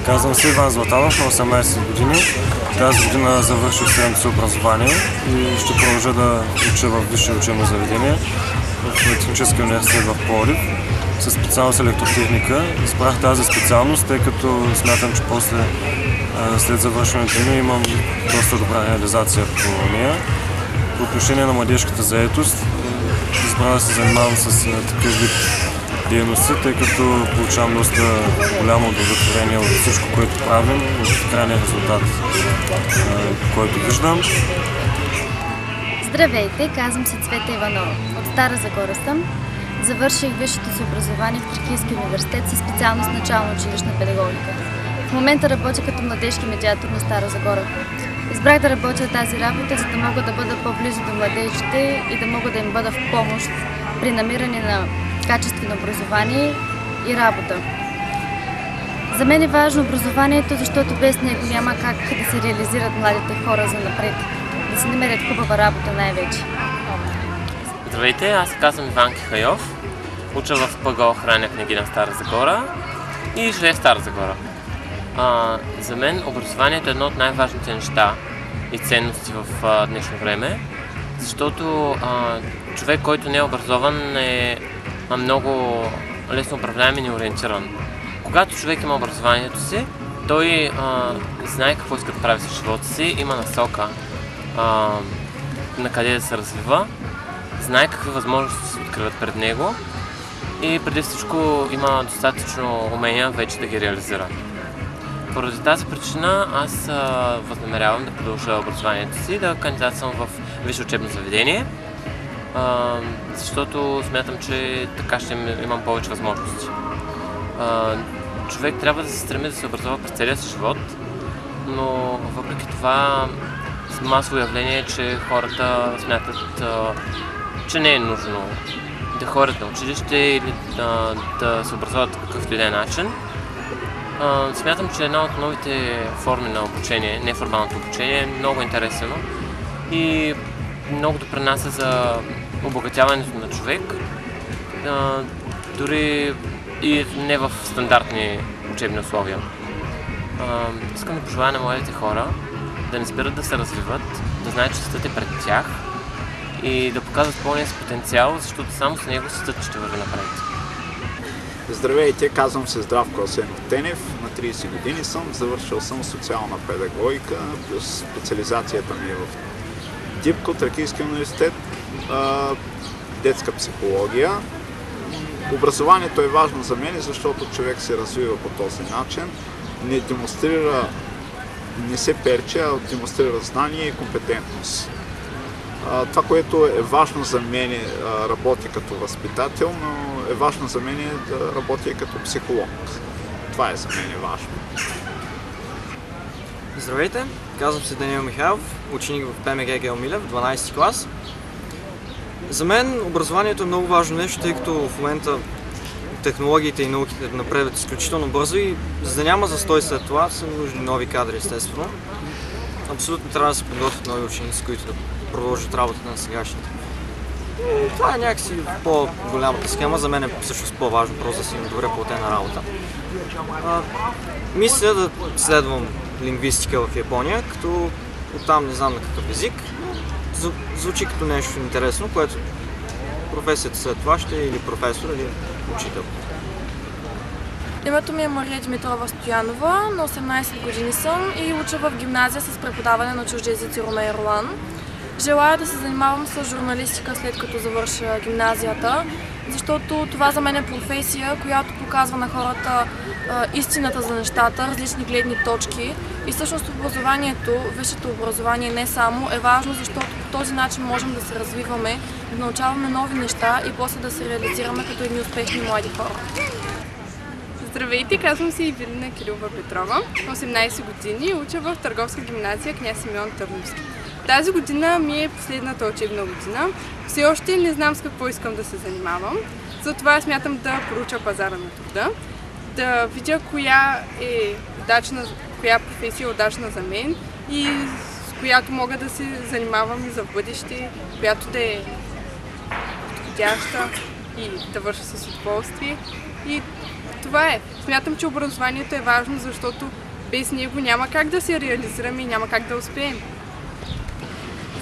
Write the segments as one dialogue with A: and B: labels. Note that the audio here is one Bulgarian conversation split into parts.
A: Казвам се Иван Златанов, на 18 години. Тази година завърших средното си образование и ще продължа да уча в висше учебно заведение в Техническия университет в Пловдив със специалност електротехника. Избрах тази специалност, тъй като смятам, че след завършването ми имам доста добра реализация по нея. По отношение на младежката заетост, избрах да се занимавам с такъв вид дейности, тъй като получавам доста голямо удовлетворение от всичко, което правим, от крайния резултат, който виждам.
B: Здравейте, казвам се Цвета Иванова. От Стара Загора съм. Завърших висшето си образование в Тракийския университет със специалност начална училищна педагогика. В момента работя като младежки медиатор на Стара Загора. Избрах да работя тази работа, за да мога да бъда по-близо до младежите и да мога да им бъда в помощ при намиране на качествено образование и работа. За мен е важно образованието, защото без него няма как да се реализират младите хора за напред, да си намерят хубава работа най-вече.
C: Здравейте, аз се казвам Иван Кихайов, уча в ПГ охрана княгиня Стара Загора и живея в Стара Загора. За мен образованието е едно от най-важните неща и ценности в днешно време, защото човек, който не е образован, е много лесно управляем и неориентиран. Когато човек има образованието си, той знае какво иска да прави с живота си, има насока на къде да се развива, знае какви възможности се откриват пред него и преди всичко има достатъчно умения вече да ги реализира. Поради тази причина аз възнамерявам да продължа образованието си, да кандидатствам в висше учебно заведение, защото смятам, че така ще имам повече възможности. Човек трябва да се стреми да се образова през целия си живот, но въпреки това масово явление е, че хората смятат, че не е нужно да ходят на училище или да се образуват по какъвто и да е начин. Смятам, че една от новите форми на обучение, неформалното обучение, е много интересно и много допринася за обогатяването на човек, дори и не в стандартни учебни условия. Искам да пожелая на младите хора да не спират да се развиват, да знаят, че светът е пред тях и да показват пълния си потенциал, защото само с него светът ще върви напред.
D: Здравейте, казвам се Здравко Асенов Тенев, на 30 години съм, завършил съм социална педагогика, плюс специализацията ми е в ДИПКО, Тракийския университет, детска психология. Образованието е важно за мен, защото човек се развива по този начин, не се перче, а демонстрира знание и компетентност. Това, което е важно за мен, работя като възпитател, но е важно за мен да работя като психолог. Това е за мен важно.
E: Здравейте, казвам се Даниил Михайлов, ученик в ПМГ Гео Милев, 12 клас. За мен образованието е много важно нещо, тъй като в момента технологиите и науките напредват изключително бързо и за да няма застой след това са нужни нови кадри, естествено. Абсолютно трябва да се подготвят нови ученици, които да продължат работата на сегашните. И това е някакси по-голямата схема, за мен е всъщност по-важно, просто да си има добре платена работа. Мисля да следвам лингвистика в Япония, като оттам не знам на какъв език. Звучи като нещо интересно, което професията след това ще е или професор, или учител.
F: Името ми е Мария Димитрова Стоянова, на 18 години съм и уча в гимназия с преподаване на чужди езици Ромей Ролан. Желая да се занимавам с журналистика след като завърша гимназията, защото това за мен е професия, която показва на хората истината за нещата, различни гледни точки и всъщност образованието, висшето образование не само е важно, защото по този начин можем да се развиваме, да научаваме нови неща и после да се реализираме като едни успешни млади хора.
G: Здравейте, казвам се Ивелина Кирилова Петрова, 18 години, уча в Търговска гимназия Княз Симеон Търновски. Тази година ми е последната учебна година. Все още не знам с какво искам да се занимавам. Затова смятам да проуча пазара на труда, да видя коя професия е удачна за мен и с която мога да се занимавам и за бъдеще, която да е подходяща и да върша с удоволствие. И това е. Смятам, че образованието е важно, защото без него няма как да се реализираме и няма как да успеем.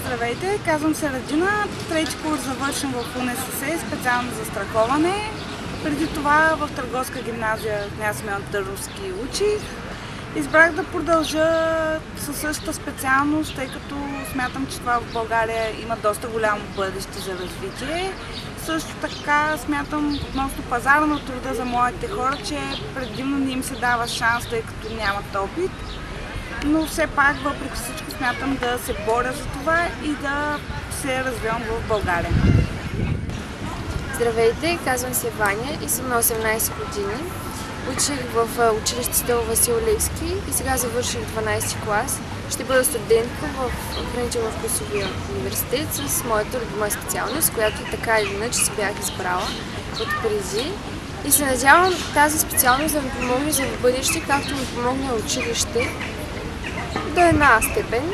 H: Здравейте, казвам се Радина. Трети курс завършим в УНСС, специално за страховане. Преди това в Търговска гимназия Княз Симеон Търновски учих. Избрах да продължа със същата специалност, тъй като смятам, че това в България има доста голямо бъдеще за развитие. Също така смятам относно пазара на труда за младите хора, че предимно не им се дава шанс, тъй като нямат опит. Но все пак, въпреки всичко, смятам да се боря за това и да се развивам в България.
I: Здравейте, казвам се Ваня и съм на 18 години. Учих в училище Стел Васил Левски и сега завърших 12 клас. Ще бъда студентка в Хранително-вкусовия университет с моята любима специалност, която така или иначе си бях избрала от преди. И се надявам тази специалност да ми помогне за в бъдеще, както ми помогне училище до една степен,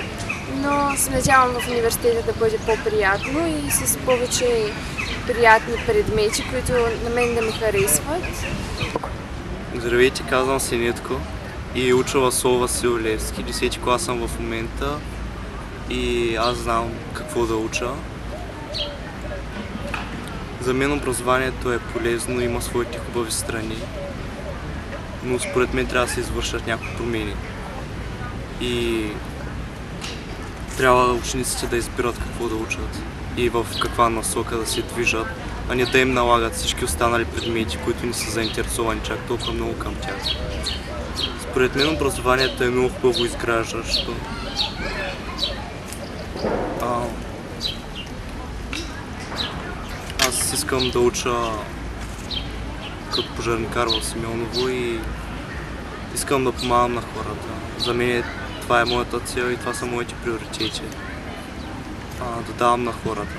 I: но се надявам в университета да бъде по-приятно и с повече приятни предмети, които на мен да ми харесват.
J: Здравейте, казвам се Нитко и уча в СОУ Васил Левски. 10 клас съм в момента и аз знам какво да уча. За мен образованието е полезно, има своите хубави страни, но според мен трябва да се извършат някакви промени. И трябва учениците да избират какво да учат и в каква насока да се движат, а не да им налагат всички останали предмети, които не са заинтересовани чак толкова много към тях. Според мен образованието е много хубаво изграждащо. Аз искам да уча като пожарникар в Симеоново и искам да помагам на хората. За мен това е моята цел и това са моите приоритети. Да давам на хората.